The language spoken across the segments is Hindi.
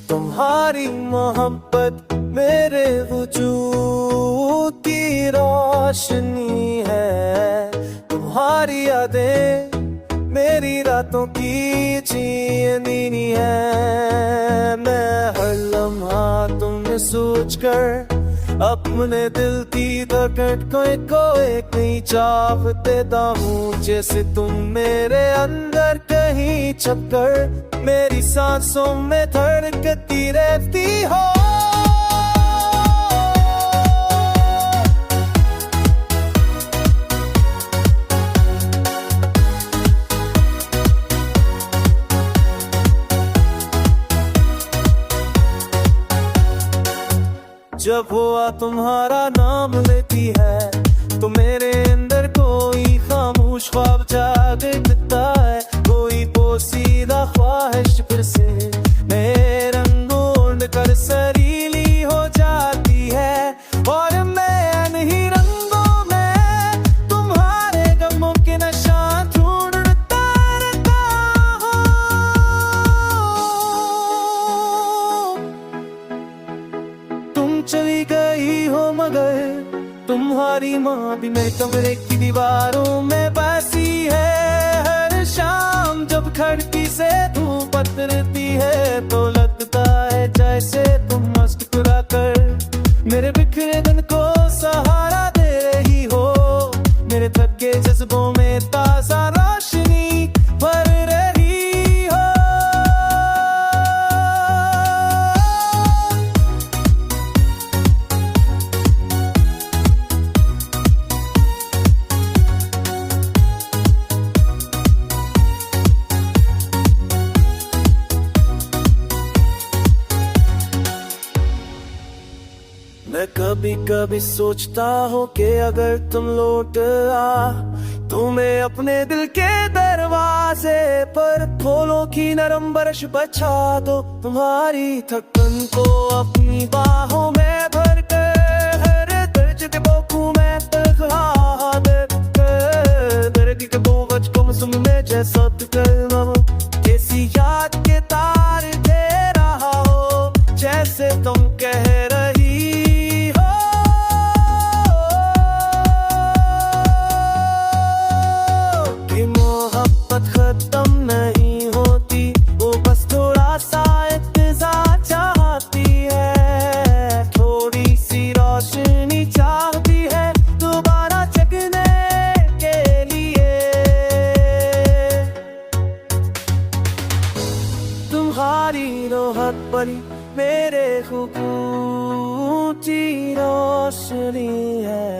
तुम्हारी मोहब्बत मेरे वजूद की रोशनी है। तुम्हारी यादें मेरी रातों की चीनी है। मैं हर लम्हा तुम्हें सोचकर अपने दिल की धड़कन को एक नई चाह देता हूँ। जैसे तुम मेरे अंदर कहीं छपकर मेरी सांसों में धड़कती रहती हो। जब हुआ तुम्हारा नाम लेती है तो मेरे अंदर कोई खामोश ख्वाब जागता है। कोई पोसीदा ख्वाहिश फिर से नए रंगों कर सरीली हो जाती है। और मैं नहीं रंगों में तुम्हारे गमों के नशा ढूंढता रहता हूँ। तुम चली गई हो मगर तुम्हारी माँ भी मेरे कमरे की दीवारों में बसी है। हर शाम जब खिड़की से धूप उतरती है तो लगता है जैसे तुम मुस्कुरा कर मेरे बिखरे दिन को सहारा दे रही हो। मेरे थके जज्बों में ताजा रोशनी भर रही हो। मैं कभी कभी सोचता हूँ कि अगर तुम लौट तुम्हें अपने दिल के दरवाजे पर फूलों की नरम बारिश बचा दो। तुम्हारी थकन को अपनी बाहों में भर कर हर दर्द के बोखों में तन्हा दर्द के बोझ को मौसम में जैसा करना किसी याद के तार दे रहा हो। जैसे तुम कह रही खत्म नहीं होती, वो बस थोड़ा सा इंतजार चाहती है। थोड़ी सी रोशनी चाहती है दोबारा जगने के लिए। तुम्हारी रोहत परी मेरे खूबसूरती रोशनी है।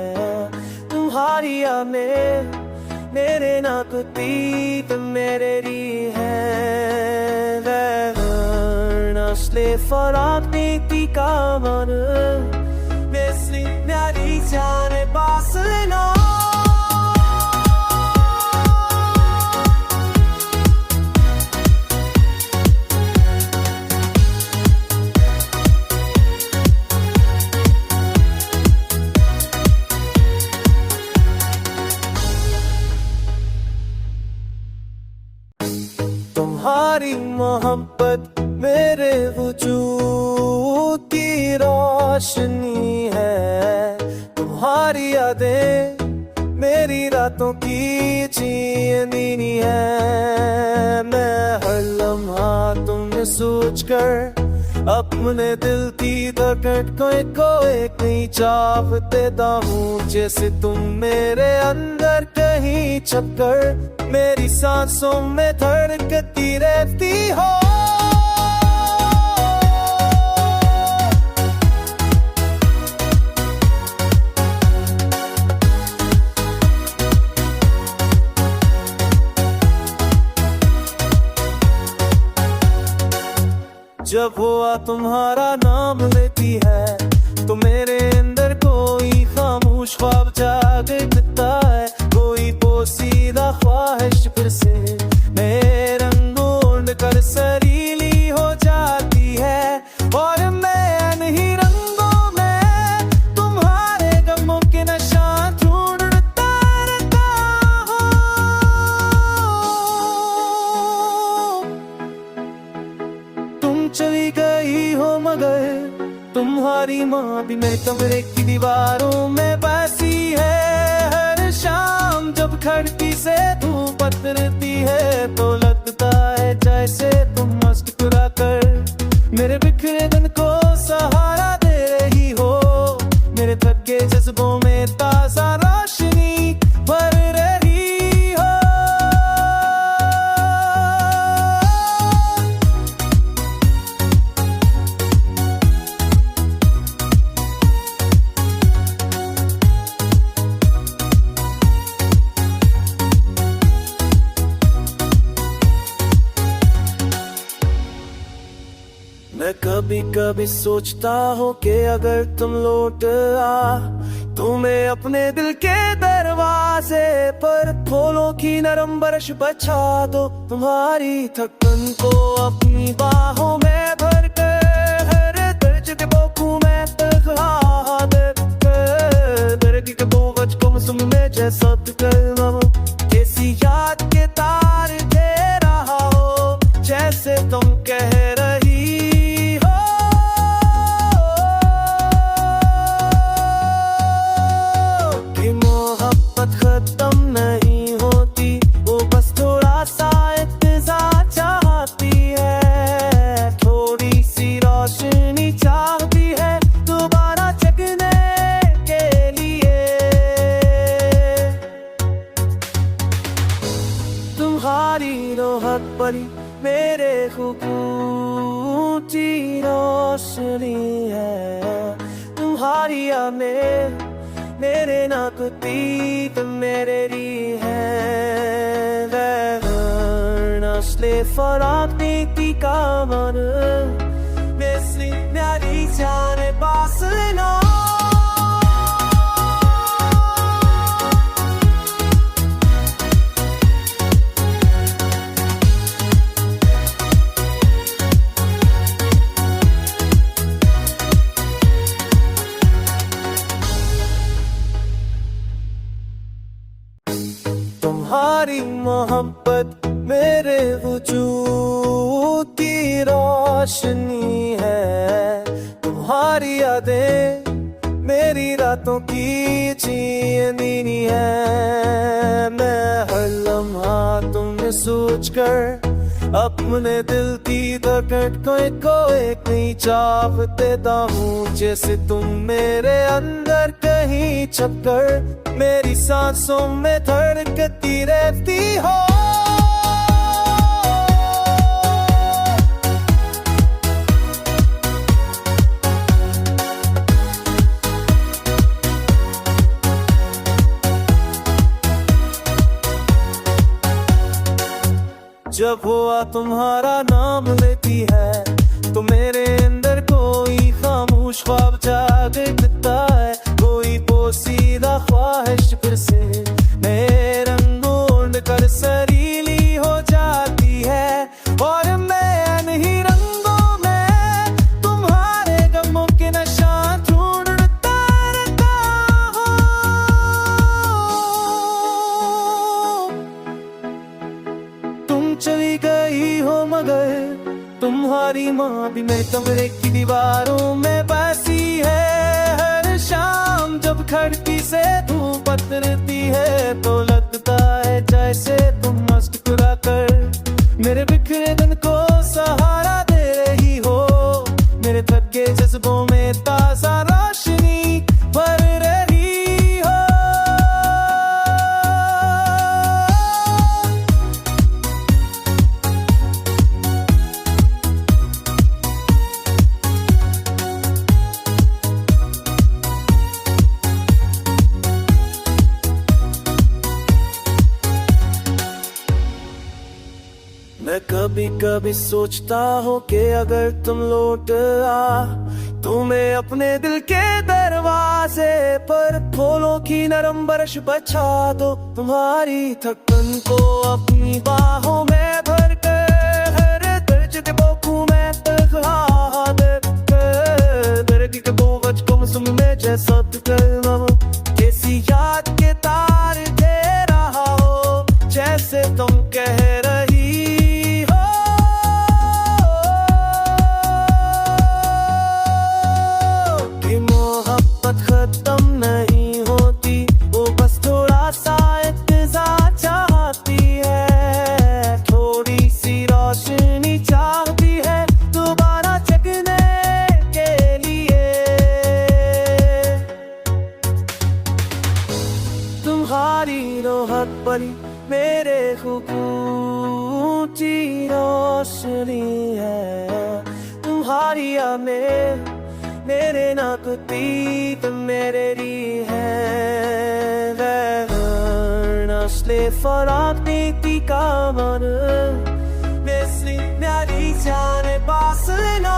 तुम्हारी आमें मेरे nakutit mereri hai nasle faragni ti kamanı mesli nari jane basna। तुम्हारी मोहब्बत मेरे वजूद की रोशनी है। तुम्हारी यादें मेरी रातों की चीनी है। मैं हर लम्हा तुम्हें सोचकर अपने दिल की धड़कन को एक नई चाह देता हूँ। जैसे तुम मेरे अंदर कहीं छपकर मेरी सांसों में धड़कती रहती हो। जब हुआ तुम्हारा नाम लेती है तो मेरे अंदर कोई खामोश ख्वाब जागता है। कोई पोसीदा ख्वाहिश फिर से नए रंगों कर सरीली हो जाती है। और मैं नहीं रंगों में तुम्हारे गमों के नशा ढूंढता रहता हूँ। तुम चली गई हो मगर तुम्हारी माँ भी मेरे कमरे की दीवारों में बसी है। हर शाम जब खिड़की से धूप उतरती है तो लगता है जैसे तुम मुस्कुरा कर मेरे बिखरे दिन को सहारा दे रही हो। मेरे थके जज्बों में ताजा रोशनी भर रही हो। मैं कभी कभी सोचता हूँ कि अगर तुम लौट आ तुम्हें अपने दिल के दरवाजे पर फूलों की नरम बारिश बचा दो। तुम्हारी थकन को अपनी बाहों में भर कर हर दर्द के बोखू में तन्हा दर्द के बोझ को मौसम में जैसा कर किसी याद के तार दे रहा हो जैसे तुम कह रही खत्म नहीं होती, वो बस थोड़ा सा इंतजार चाहती है। थोड़ी सी रोशनी चाहती है दोबारा जगने के लिए। तुम्हारी रोहत परी मेरे खूबसूरती रोशनी है। तुम्हारी आमें मेरे नाकती तुम मेरे री है। नस्ले फराक नीति का मन बेसली प्यारी जाने पास ना। तुम्हारी मोहब्बत मेरे वजूद की रोशनी है। तुम्हारी यादें मेरी रातों की चीनी है। मैं हर लम्हा तुम्हें सोच कर अपने दिल की धड़कन को एक नई चाप देता हूँ। जैसे तुम मेरे अंदर कहीं छपकर मेरी सांसों में धड़कती रहती हो। जब हुआ तुम्हारा नाम लेती है तो मेरे अंदर कोई खामोश ख्वाब जागता है। कोई पोसीदा ख्वाहिश फिर से नए रंगों कर सरीली हो जाती है। और मैं नहीं रंगों में तुम्हारे गमों के निशान ढूंढता रहता हूँ। तुम चली गई हो मगर तुम्हारी माँ भी मेरे कमरे की दीवारों में बसी है। हर शाम जब खिड़की से धूप उतरती है तो लगता है जैसे तुम मुस्कुरा कर मेरे बिखरे दिन को सहारा दे रही हो। मेरे थके जज्बों में ताजा रोशनी भर रही हो। मैं कभी कभी सोचता हूँ कि अगर तुम लौट आ तुम्हें अपने दिल के दरवाजे पर फूलों की नरम बारिश बचा दो। तुम्हारी थकन को अपनी बाहों में भर कर हर दर्द के बोखू में तन्हा दर्द के बोझ को मौसम में जैसा कर किसी याद के तार दे रहा हो जैसे तुम कह रही हो। परी मेरे खूबसूरती रोशनी है तुम्हारी आमें मेरे नाकती तुम मेरे री है नस्ले फराक नीति का मन मिसली न्यारी जाने पास ना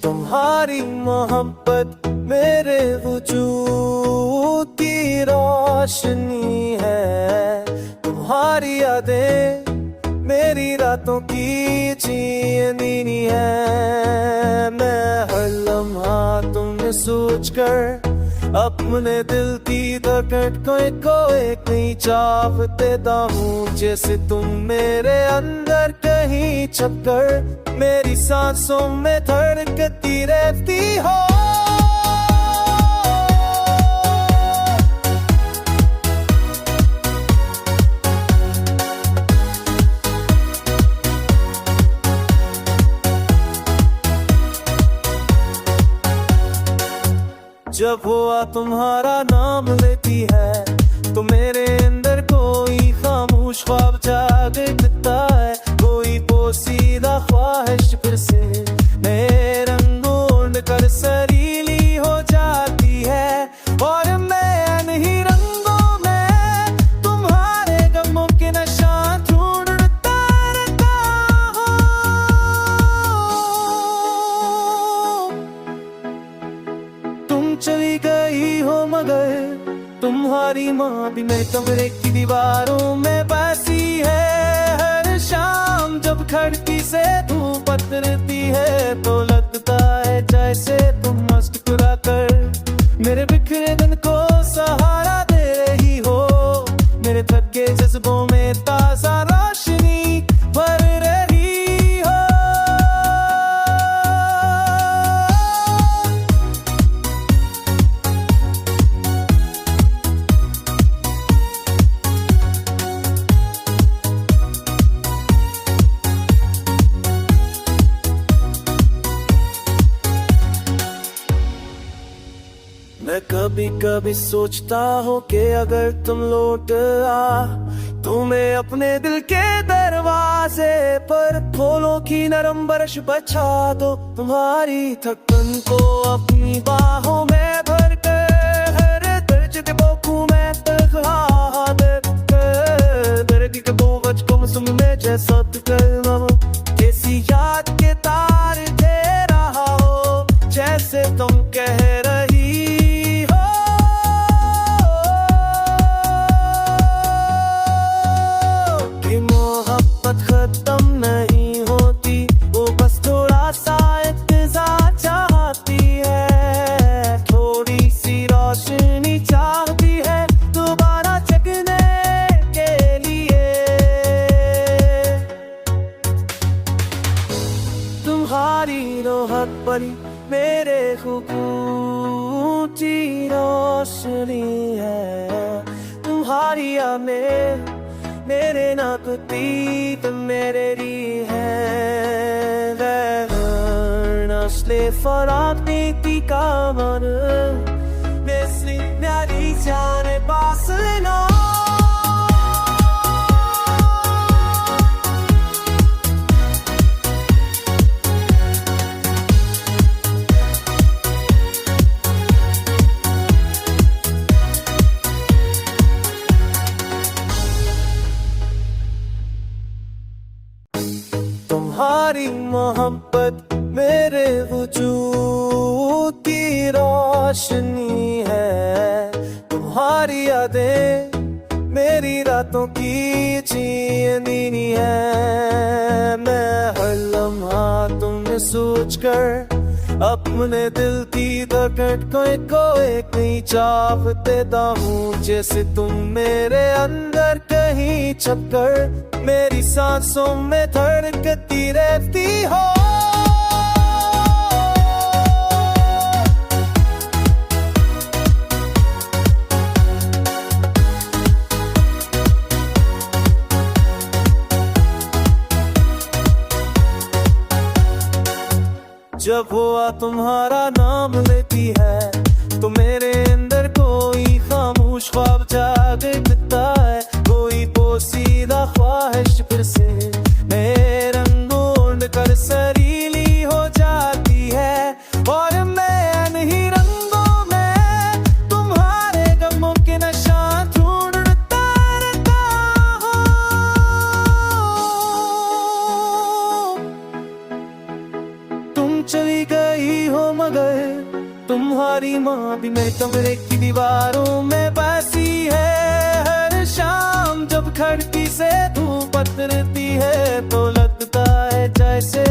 तुम्हारी मोहब्बत मेरे वजूद की रोशनी है तुम्हारी यादें मेरी रातों की चीनी है मैं हर लम्हा तुम्हें सोचकर अपने दिल की धड़कन को एक नई चाह देता हूँ जैसे तुम मेरे अंदर कहीं छपकर मेरी सांसों में धड़कती रहती हो जब हुआ तुम्हारा नाम लेती है तो मेरे अंदर कोई खामोश ख्वाब जागता है कोई पोसीदा ख्वाहिश फिर से नए रंगों कर सरीली हो जाती है और मैं नहीं रंगों में तुम्हारे गमों के नशा ढूंढता रहता हूँ तुम चली गई हो मगर तुम्हारी माँ भी मेरे कमरे की दीवारों में बसी है हर शाम जब खिड़की से धूप उतरती है तो लगता है जैसे तुम मुस्कुरा कर मेरे बिखरे दिन को सहारा दे रही हो मेरे थके जज्बों में ताजा रोशनी भर रही हो मैं कभी कभी सोचता हूँ कि अगर तुम लौट आ तुम्हें अपने दिल के दरवाजे पर फूलों की नरम बारिश बचा दो तुम्हारी थकन को अपनी बाहों में भर कर हर दर्द के बोखू में तन्हा दर्द के बोझ को मौसम में जैसा कैसी याद के तार दे रहा हो जैसे तुम कह रही खत्म नहीं होती वो बस थोड़ा सा इंतजार चाहती है थोड़ी सी रोशनी चाहती है दोबारा जगने के लिए तुम्हारी रोहत परी मेरे खूबसूरती रोशनी है तुम्हारी आमें मेरे नाकती तुम मेरे री है नस्ले फराक नीति का मन मिसली न्यारी जाने पास ना तुम्हारी मोहब्बत मेरे वजूद की रोशनी है तुम्हारी यादें मेरी रातों की चीनी है मैं हर लम्हा तुम्हें सोचकर अपने दिल की धड़कन को एक नई चाह देता हूँ जैसे तुम मेरे अंदर कहीं छपकर मेरी सांसों में धड़कती रहती हो जब हुआ तुम्हारा नाम लेती है तो मेरे अंदर कोई खामोश ख्वाब जागता है, कोई पोसीदा ख्वाहिश फिर से मेरे रंगों कर सरीली हो जाती है। और मैं नहीं रंगों में तुम्हारे गमों के निशान ढूंढता रहता हूँ। तुम चली गई हो मगर तुम्हारी माँ भी मेरे कमरे की दीवारों में बसी है। हर शाम जब खिड़की से धूप उतरती है तो लगता है जैसे